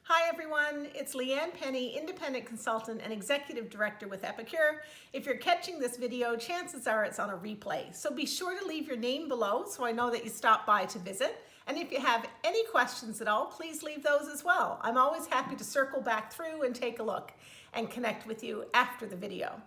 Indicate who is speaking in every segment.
Speaker 1: Hi everyone, it's Leanne Penney, independent consultant and executive director with Epicure. If you're catching this video, chances are it's on a replay. So be sure to leave your name below so I know that you stopped by to visit. And if you have any questions at all, please leave those as well. I'm always happy to circle back through and take a look and connect with you after the video.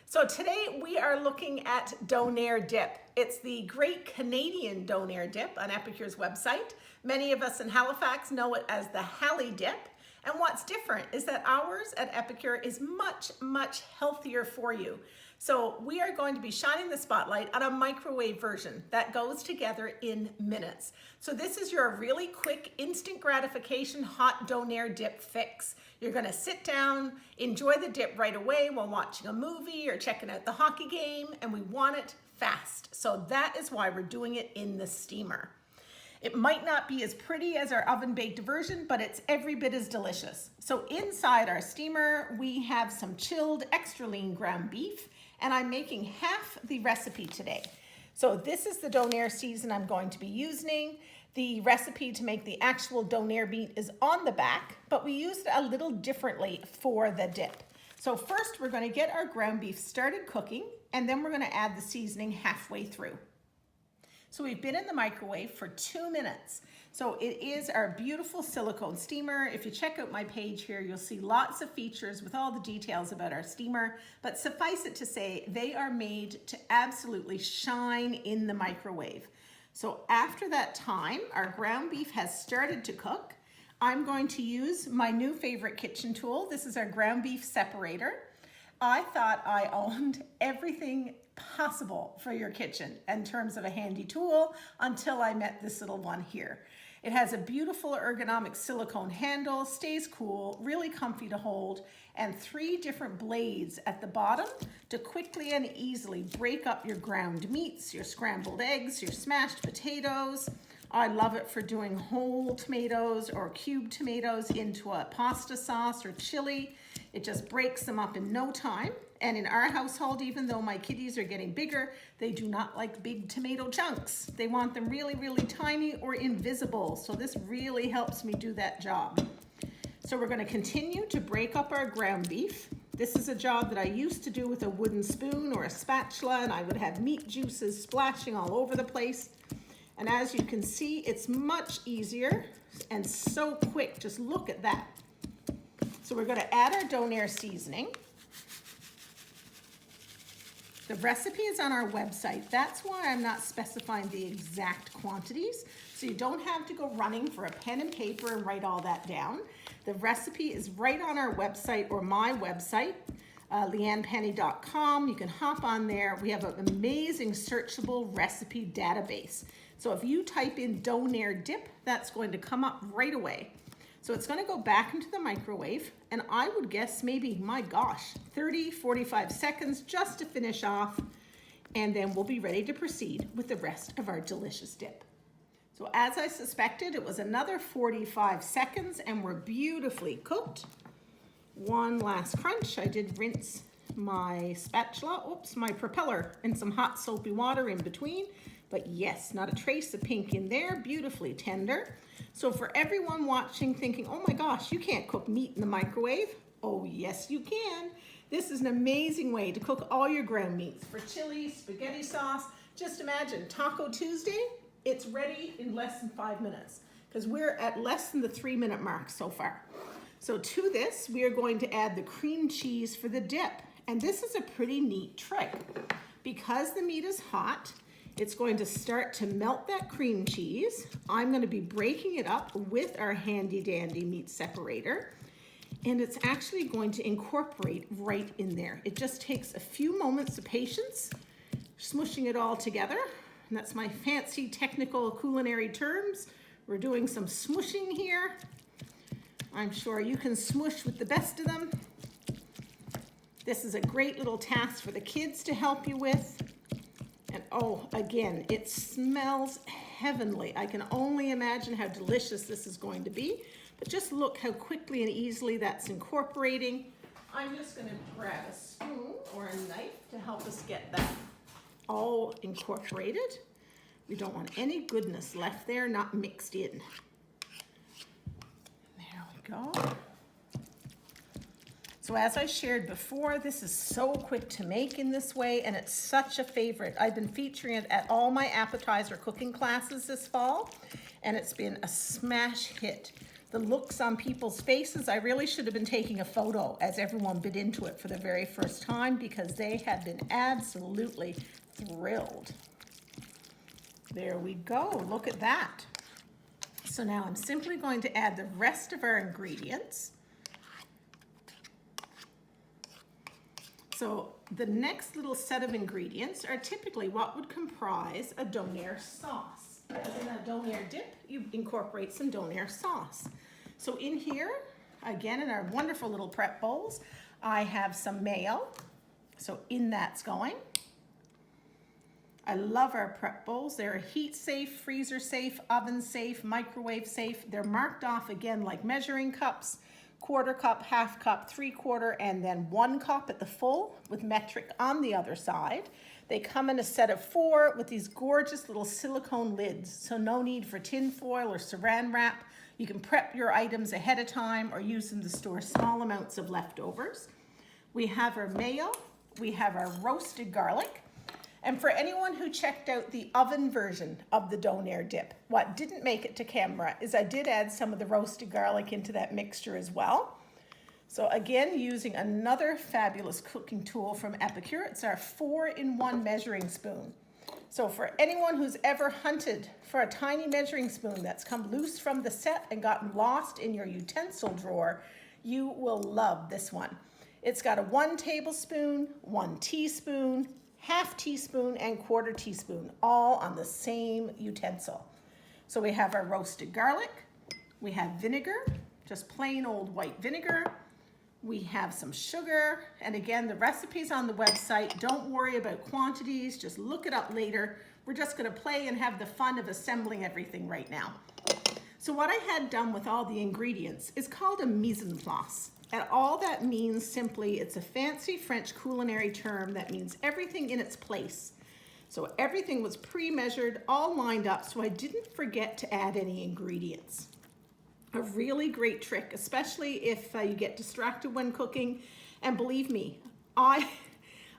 Speaker 1: So today we are looking at Donair dip. It's the great Canadian Donair dip on Epicure's website. Many of us in Halifax know it as the Hali-Dip. And what's different is that ours at Epicure is much, much healthier for you. So we are going to be shining the spotlight on a microwave version that goes together in minutes. So this is your really quick, instant gratification hot Donair dip fix. You're gonna sit down, enjoy the dip right away while watching a movie or checking out the hockey game, and we want it fast. So that is why we're doing it in the steamer. It might not be as pretty as our oven-baked version, but it's every bit as delicious. So inside our steamer, we have some chilled extra lean ground beef, and I'm making half the recipe today. So this is the Donair season I'm going to be using. The recipe to make the actual Donair meat is on the back, but we used it a little differently for the dip. So first we're going to get our ground beef started cooking, and then we're going to add the seasoning halfway through. So we've been in the microwave for 2 minutes. So it is our beautiful silicone steamer. If you check out my page here, you'll see lots of features with all the details about our steamer, but suffice it to say, they are made to absolutely shine in the microwave. So after that time, our ground beef has started to cook. I'm going to use my new favorite kitchen tool. This is our ground beef separator. I thought I owned everything possible for your kitchen in terms of a handy tool until I met this little one here. It has a beautiful ergonomic silicone handle, stays cool, really comfy to hold, and 3 different blades at the bottom to quickly and easily break up your ground meats, your scrambled eggs, your smashed potatoes. I love it for doing whole tomatoes or cubed tomatoes into a pasta sauce or chili. It just breaks them up in no time. And in our household, even though my kiddies are getting bigger, they do not like big tomato chunks. They want them really, really tiny or invisible. So this really helps me do that job. So we're gonna continue to break up our ground beef. This is a job that I used to do with a wooden spoon or a spatula, and I would have meat juices splashing all over the place. And as you can see, it's much easier and so quick. Just look at that. So we're gonna add our Donair seasoning. The recipe is on our website. That's why I'm not specifying the exact quantities. So you don't have to go running for a pen and paper and write all that down. The recipe is right on our website or my website, leannepenney.com. You can hop on there. We have an amazing searchable recipe database. So if you type in Donair dip, that's going to come up right away. So it's gonna go back into the microwave, and I would guess maybe, my gosh, 30, 45 seconds just to finish off, and then we'll be ready to proceed with the rest of our delicious dip. So as I suspected, it was another 45 seconds, and we're beautifully cooked. One last crunch. I did rinse my spatula, my propeller in some hot soapy water in between, but yes, not a trace of pink in there, beautifully tender. So for everyone watching thinking, oh my gosh, you can't cook meat in the microwave. Oh yes, you can. This is an amazing way to cook all your ground meats for chili, spaghetti sauce. Just imagine Taco Tuesday, it's ready in less than 5 minutes because we're at less than the 3-minute mark so far. So to this, we are going to add the cream cheese for the dip. And this is a pretty neat trick. Because the meat is hot, it's going to start to melt that cream cheese. I'm going to be breaking it up with our handy dandy meat separator, and it's actually going to incorporate right in there. It just takes a few moments of patience, smushing it all together. And that's my fancy technical culinary terms. We're doing some smushing here. I'm sure you can smush with the best of them. This is a great little task for the kids to help you with. And oh, again, it smells heavenly. I can only imagine how delicious this is going to be, but just look how quickly and easily that's incorporating. I'm just gonna grab a spoon or a knife to help us get that all incorporated. We don't want any goodness left there, not mixed in. There we go. So as I shared before, this is so quick to make in this way, and it's such a favorite. I've been featuring it at all my appetizer cooking classes this fall, and it's been a smash hit. The looks on people's faces, I really should have been taking a photo as everyone bit into it for the very first time, because they have been absolutely thrilled. There we go, look at that. So now I'm simply going to add the rest of our ingredients. So the next little set of ingredients are typically what would comprise a Donair sauce. As in a Donair dip, you incorporate some Donair sauce. So in here, again, in our wonderful little prep bowls, I have some mayo. So in that's going. I love our prep bowls. They're heat safe, freezer safe, oven safe, microwave safe. They're marked off again like measuring cups. 1/4 cup, 1/2 cup, 3/4, and then 1 cup at the full with metric on the other side. They come in a set of 4 with these gorgeous little silicone lids, so no need for tin foil or saran wrap. You can prep your items ahead of time or use them to store small amounts of leftovers. We have our mayo, we have our roasted garlic, and for anyone who checked out the oven version of the Donair dip, what didn't make it to camera is I did add some of the roasted garlic into that mixture as well. So again, using another fabulous cooking tool from Epicure, it's our 4-in-1 measuring spoon. So for anyone who's ever hunted for a tiny measuring spoon that's come loose from the set and gotten lost in your utensil drawer, you will love this one. It's got a 1 tablespoon, 1 teaspoon, 1/2 teaspoon, and 1/4 teaspoon, all on the same utensil. So we have our roasted garlic, we have vinegar, just plain old white vinegar, we have some sugar, and again, the recipe's on the website. Don't worry about quantities, just look it up later. We're just gonna play and have the fun of assembling everything right now. So what I had done with all the ingredients is called a mise en place. And all that means simply, it's a fancy French culinary term that means everything in its place. So everything was pre-measured, all lined up, so I didn't forget to add any ingredients. A really great trick, especially if you get distracted when cooking. And believe me, I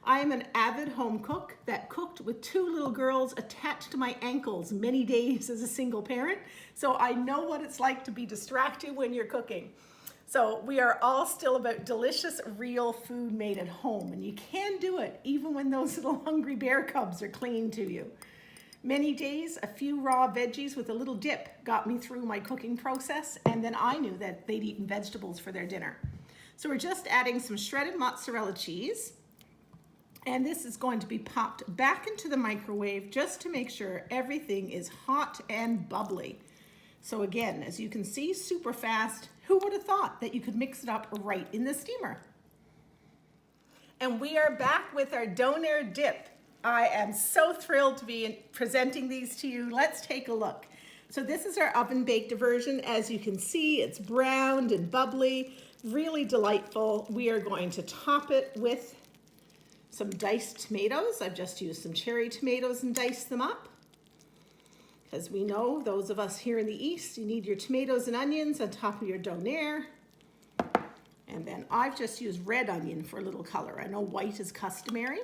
Speaker 1: am an avid home cook that cooked with 2 little girls attached to my ankles many days as a single parent. So I know what it's like to be distracted when you're cooking. So we are all still about delicious, real food made at home, and you can do it even when those little hungry bear cubs are clinging to you. Many days, a few raw veggies with a little dip got me through my cooking process, and then I knew that they'd eaten vegetables for their dinner. So we're just adding some shredded mozzarella cheese, and this is going to be popped back into the microwave just to make sure everything is hot and bubbly. So again, as you can see, super fast. Who would have thought that you could mix it up right in the steamer? And we are back with our Donair dip. I am so thrilled to be presenting these to you. Let's take a look. So this is our oven baked version. As you can see, it's browned and bubbly, really delightful. We are going to top it with some diced tomatoes. I've just used some cherry tomatoes and diced them up. As we know, those of us here in the East, you need your tomatoes and onions on top of your Donair. And then I've just used red onion for a little color. I know white is customary,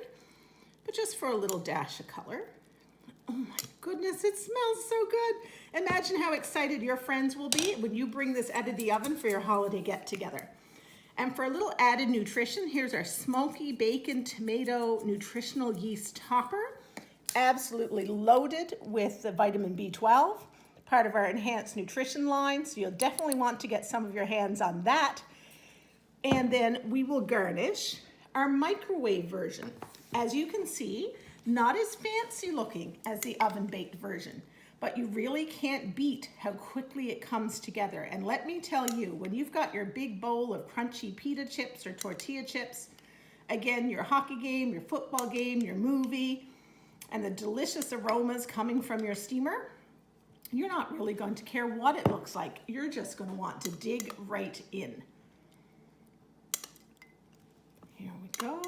Speaker 1: but just for a little dash of color. Oh my goodness, it smells so good. Imagine how excited your friends will be when you bring this out of the oven for your holiday get-together. And for a little added nutrition, here's our smoky bacon tomato nutritional yeast topper. Absolutely loaded with the vitamin B12, part of our enhanced nutrition line, so you'll definitely want to get some of your hands on that. And then we will garnish our microwave version. As you can see, not as fancy looking as the oven baked version, but you really can't beat how quickly it comes together. And let me tell you, when you've got your big bowl of crunchy pita chips or tortilla chips, again, your hockey game, your football game, your movie, and the delicious aromas coming from your steamer, you're not really going to care what it looks like. You're just going to want to dig right in. Here we go.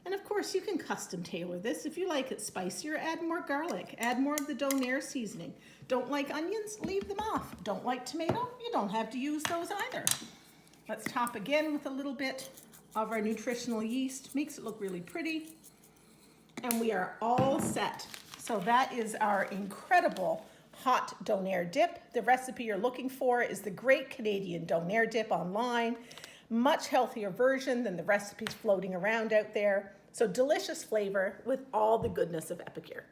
Speaker 1: And of course, you can custom tailor this. If you like it spicier, add more garlic, add more of the Donair seasoning. Don't like onions? Leave them off. Don't like tomato? You don't have to use those either. Let's top again with a little bit of our nutritional yeast. Makes it look really pretty. And we are all set. So that is our incredible hot Donair dip. The recipe you're looking for is the Great Canadian Donair Dip online. Much healthier version than the recipes floating around out there. So delicious flavor with all the goodness of Epicure.